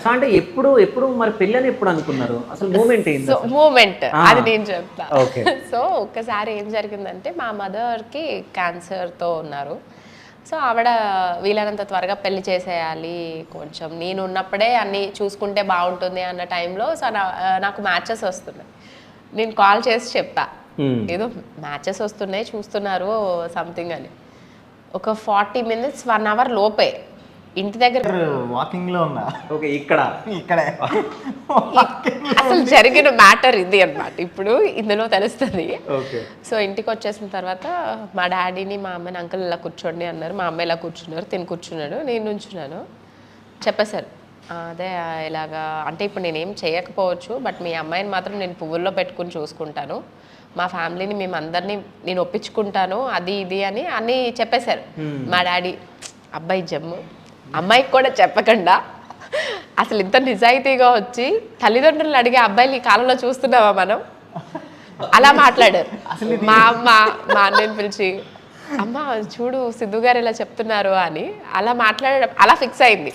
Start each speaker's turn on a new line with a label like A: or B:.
A: So అంటే ఎప్పుడు ఎప్పుడు మరి పెళ్ళని ఎప్పుడు అనుకున్నారు? అసలు మూమెంట్ ఏంటి?
B: సో మూమెంట్ అది నేను చెప్తా.
A: ఓకే.
B: సో ఒక్కసారి ఏం జరిగిందంటే మా మదర్కి క్యాన్సర్తో ఉన్నారు. సో ఆవిడ వీలైనంత త్వరగా పెళ్లి చేసేయాలి, కొంచెం నేను ఉన్నప్పుడే అన్నీ చూసుకుంటే బాగుంటుంది అన్న టైంలో సో నాకు మ్యాచెస్ వస్తున్నాయి. నేను కాల్ చేసి చెప్పా, ఏదో మ్యాచెస్ వస్తున్నాయి చూస్తున్నారు సంథింగ్ అని. ఒక 40 minutes 1 hour లోపే ఇంటి దగ్గర
C: వాకింగ్ లో ఉన్నా.
A: ఓకే, ఇక్కడే
B: అసలు జరిగిన మ్యాటర్ ఇది అన్నమాట. ఇప్పుడు ఇందులో తెలుస్తుంది.
A: ఓకే.
B: సో ఇంటికి వచ్చేసిన తర్వాత మా డాడీని మా అమ్మని అంకుల్ ఇలా కూర్చోండి అన్నారు. మా అమ్మ ఇలా కూర్చున్నారు, తిని కూర్చున్నాడు, నేను నుంచున్నాను. చెప్పేశారు అదే ఇలాగా అంటే ఇప్పుడు నేనేం చేయకపోవచ్చు, బట్ మీ అమ్మాయిని మాత్రం నేను పువ్వుల్లో పెట్టుకుని చూసుకుంటాను, మా ఫ్యామిలీని మేము అందరినీ నేను ఒప్పించుకుంటాను, అది ఇది అని అన్నీ చెప్పేశారు మా డాడీ. అబ్బాయి జమ్ము, అమ్మాయికి కూడా చెప్పకుండా అసలు ఇంత నిజాయితీగా వచ్చి తల్లిదండ్రులు అడిగే అబ్బాయిని ఈ కాలంలో చూస్తున్నావా మనం, అలా మాట్లాడారు. మా అమ్మ మా అన్నయ్యని పిలిచి అమ్మ చూడు సిద్ధు గారు ఇలా చెప్తున్నారు అని అలా మాట్లాడడం అలా ఫిక్స్ అయింది.